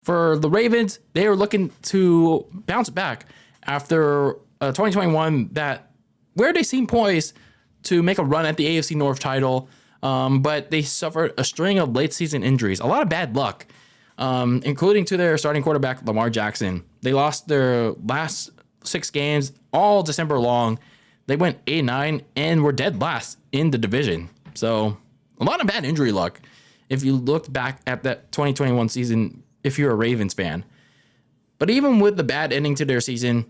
For the Ravens, they were looking to bounce back after 2021 where they seemed poised to make a run at the AFC North title, but they suffered a string of late season injuries, a lot of bad luck, including to their starting quarterback, Lamar Jackson. They lost their last 6 games all December long. They went 8-9 and were dead last in the division. So a lot of bad injury luck if you look back at that 2021 season, if you're a Ravens fan. But even with the bad ending to their season,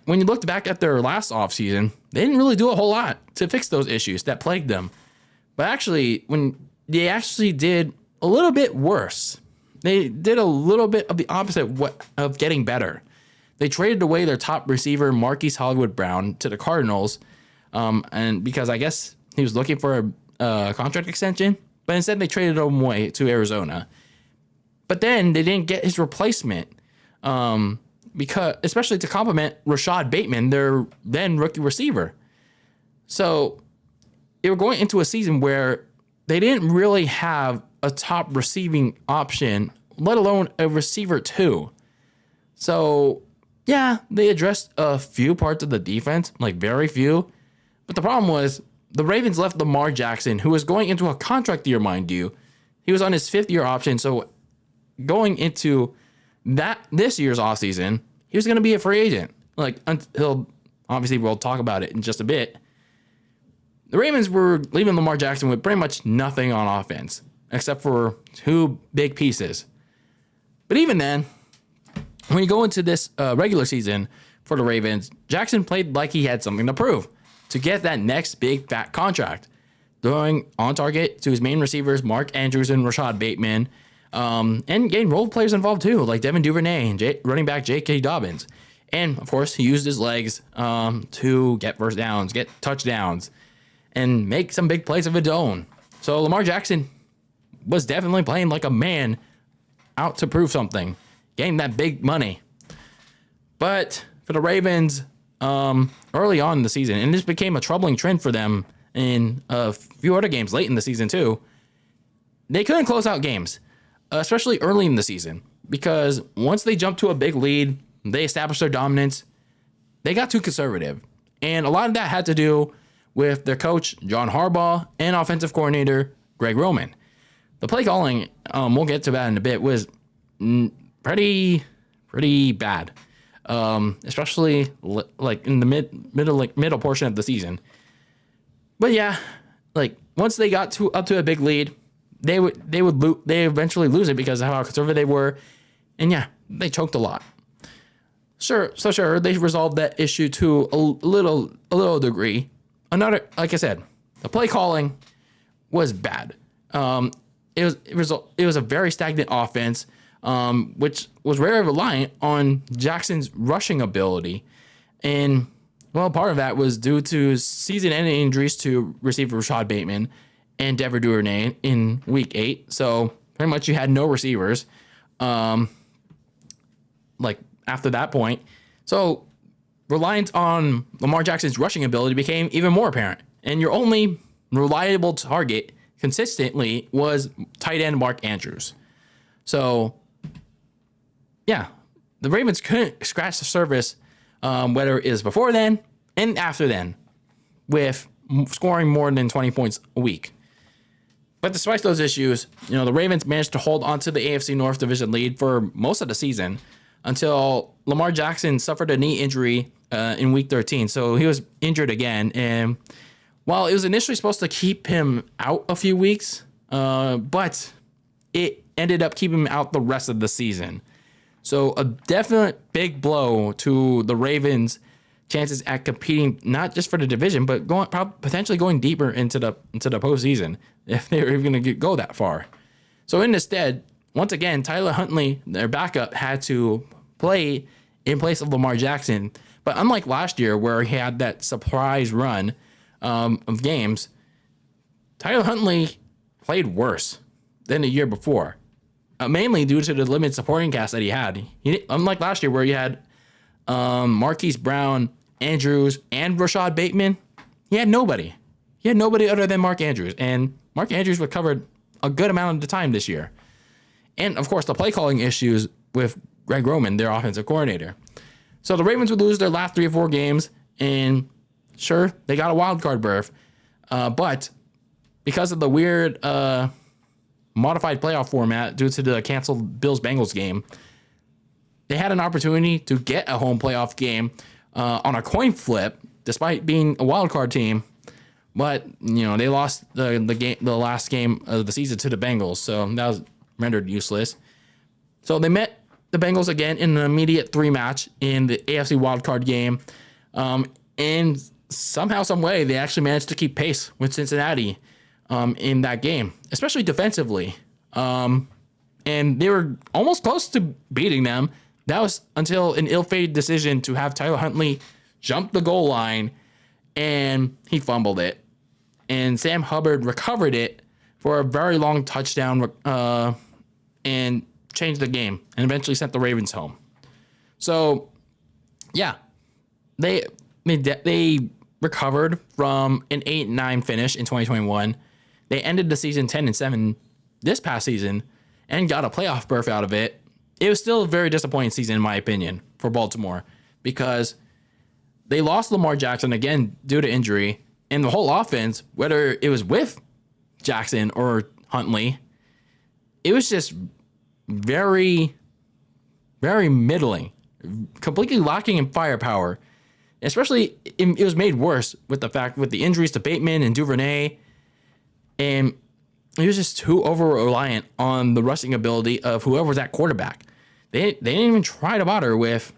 when you looked back at their last offseason, they didn't really do a whole lot to fix those issues that plagued them. But actually, when they actually did a little bit worse, they did a little bit of the opposite of getting better. They traded away their top receiver, Marquise Hollywood Brown, to the Cardinals, and because I guess he was looking for a contract extension, but instead they traded him away to Arizona. But then they didn't get his replacement, because especially to complement Rashad Bateman, their then rookie receiver. So they were going into a season where they didn't really have a top receiving option, let alone a receiver too. So yeah, they addressed a few parts of the defense, like very few. But the problem was the Ravens left Lamar Jackson, who was going into a contract year, mind you. He was on his 5th-year option, so going into this year's offseason, he was going to be a free agent. Like, until, obviously, we'll talk about it in just a bit. The Ravens were leaving Lamar Jackson with pretty much nothing on offense, except for 2 big pieces. But even then, when you go into this regular season for the Ravens, Jackson played like he had something to prove to get that next big fat contract, throwing on target to his main receivers, Mark Andrews and Rashad Bateman, and getting role players involved too, like Devin Duvernay and running back J.K. Dobbins. And, of course, he used his legs to get first downs, get touchdowns, and make some big plays of his own. So Lamar Jackson was definitely playing like a man out to prove something, getting that big money. But for the Ravens, early on in the season, and this became a troubling trend for them in a few other games late in the season too, they couldn't close out games, especially early in the season, because once they jumped to a big lead, they established their dominance, they got too conservative. And a lot of that had to do with their coach, John Harbaugh, and offensive coordinator, Greg Roman. The play calling, we'll get to that in a bit, was pretty bad, especially like in the middle portion of the season. But yeah, like once they got up to a big lead, they eventually lose it because of how conservative they were, and yeah, they choked a lot. Sure, they resolved that issue to a little degree. Like I said, the play calling was bad. It was a very stagnant offense, which was very reliant on Jackson's rushing ability. And, well, part of that was due to season-ending injuries to receiver Rashad Bateman and Devin Duvernay in Week 8. So, pretty much you had no receivers, like, after that point. So, reliance on Lamar Jackson's rushing ability became even more apparent. And your only reliable target consistently was tight end Mark Andrews. So, yeah, the Ravens couldn't scratch the surface, whether it is before then and after then, with scoring more than 20 points a week. But despite those issues, the Ravens managed to hold onto the AFC North Division lead for most of the season until Lamar Jackson suffered a knee injury in Week 13. So he was injured again. And while it was initially supposed to keep him out a few weeks, but it ended up keeping him out the rest of the season. So a definite big blow to the Ravens' chances at competing not just for the division, but potentially going deeper into the postseason if they were even going to go that far. So in this stead, once again, Tyler Huntley, their backup, had to play in place of Lamar Jackson. But unlike last year where he had that surprise run of games, Tyler Huntley played worse than the year before, mainly due to the limited supporting cast that he had. Unlike last year where he had Marquise Brown, Andrews, and Rashad Bateman, he had nobody. He had nobody other than Mark Andrews, and Mark Andrews recovered a good amount of the time this year. And, of course, the play calling issues with Greg Roman, their offensive coordinator. So the Ravens would lose their last 3 or 4 games, and sure, they got a wild card berth, but because of the weird modified playoff format due to the canceled Bills-Bengals game, they had an opportunity to get a home playoff game on a coin flip, despite being a wild card team. But they lost the last game of the season to the Bengals, so that was rendered useless. So they met the Bengals again in an immediate 3 match in the AFC wildcard game, and somehow, some way, they actually managed to keep pace with Cincinnati in that game, especially defensively. And they were almost close to beating them. That was until an ill-fated decision to have Tyler Huntley jump the goal line, and he fumbled it. And Sam Hubbard recovered it for a very long touchdown and changed the game and eventually sent the Ravens home. So, yeah, they recovered from an 8-9 finish in 2021. They ended the season 10-7 this past season and got a playoff berth out of it. It was still a very disappointing season, in my opinion, for Baltimore because they lost Lamar Jackson again due to injury. And the whole offense, whether it was with Jackson or Huntley, it was just very, very middling, completely lacking in firepower. Especially, it was made worse with the injuries to Bateman and Duvernay, and it was just too over-reliant on the rushing ability of whoever was at quarterback. They didn't even try to bother with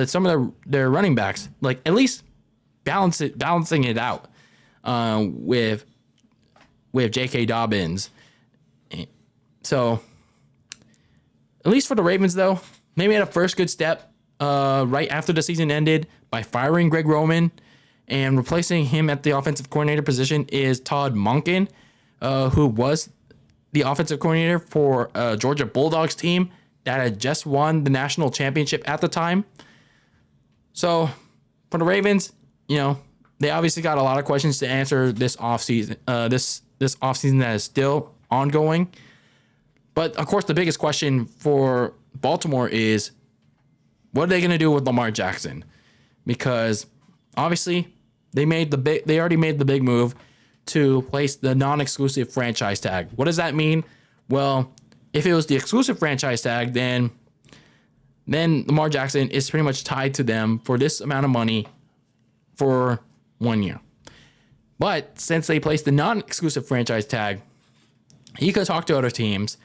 some of their running backs, like at least balancing it out. With J.K. Dobbins. So, at least for the Ravens, though, they made a first good step right after the season ended by firing Greg Roman, and replacing him at the offensive coordinator position is Todd Monken, who was the offensive coordinator for Georgia Bulldogs team that had just won the national championship at the time. So, for the Ravens, they obviously got a lot of questions to answer this offseason. This offseason that is still ongoing. But of course, the biggest question for Baltimore is, what are they going to do with Lamar Jackson? Because obviously, they already made the big move to place the non-exclusive franchise tag. What does that mean? Well, if it was the exclusive franchise tag, then Lamar Jackson is pretty much tied to them for this amount of money for 1 year. But since they placed the non-exclusive franchise tag, he could talk to other teams,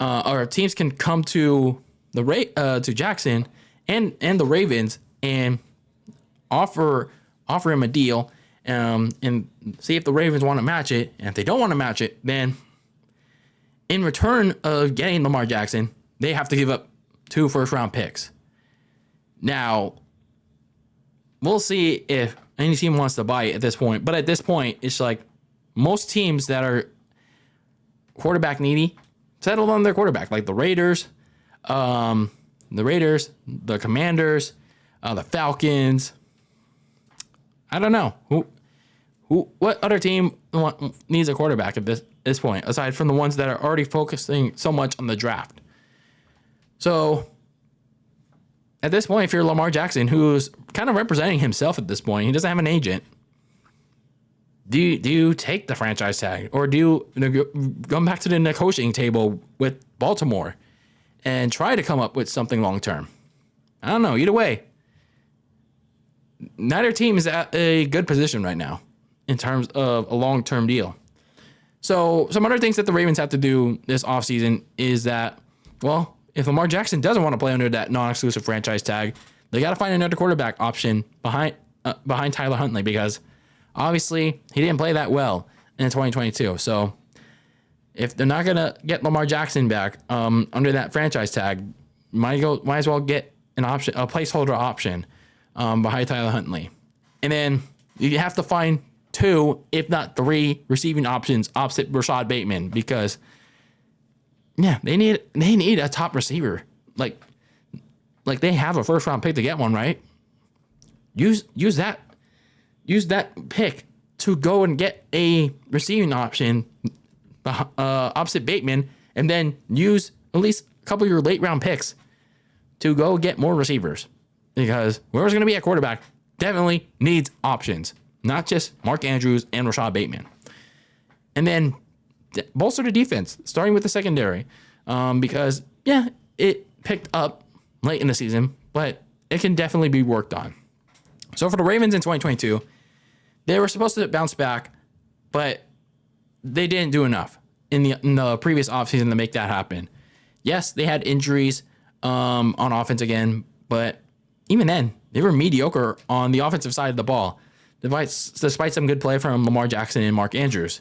or teams can come to to Jackson and the Ravens and offer him a deal, and see if the Ravens want to match it. And if they don't want to match it, then in return of getting Lamar Jackson, they have to give up 2 first-round picks. Now, we'll see if any team wants to buy it at this point. But at this point, it's like most teams that are quarterback needy settled on their quarterback, like the Raiders, the Commanders, the Falcons. I don't know what other team needs a quarterback at this point, aside from the ones that are already focusing so much on the draft. So at this point, if you're Lamar Jackson, who's kind of representing himself at this point, he doesn't have an agent. Do you take the franchise tag, or do you go back to the negotiating table with Baltimore and try to come up with something long term? I don't know. Either way, neither team is at a good position right now in terms of a long term deal. So some other things that the Ravens have to do this offseason is that, well, if Lamar Jackson doesn't want to play under that non-exclusive franchise tag, they got to find another quarterback option behind Tyler Huntley, because obviously he didn't play that well in 2022. So if they're not gonna get Lamar Jackson back under that franchise tag, might as well get a placeholder option behind Tyler Huntley, and then you have to find 2, if not 3, receiving options opposite Rashad Bateman, because they need a top receiver. Like they have a first round pick to get one, right? Use that pick to go and get a receiving option opposite Bateman, and then use at least a couple of your late round picks to go get more receivers, because whoever's going to be at quarterback definitely needs options, not just Mark Andrews and Rashad Bateman. And then bolster the defense, starting with the secondary, because, yeah, it picked up late in the season, but it can definitely be worked on. So for the Ravens in 2022, they were supposed to bounce back, but they didn't do enough in the previous offseason to make that happen. Yes, they had injuries on offense again, but even then, they were mediocre on the offensive side of the ball, despite some good play from Lamar Jackson and Mark Andrews.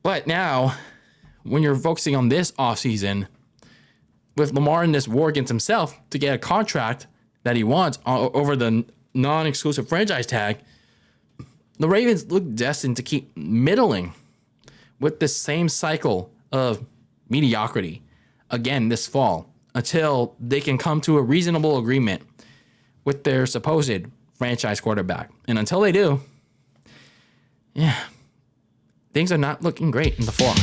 But now, when you're focusing on this offseason, with Lamar in this war against himself to get a contract that he wants over the non-exclusive franchise tag, the Ravens look destined to keep middling with the same cycle of mediocrity again this fall until they can come to a reasonable agreement with their supposed franchise quarterback. And until they do, yeah, things are not looking great in the fall.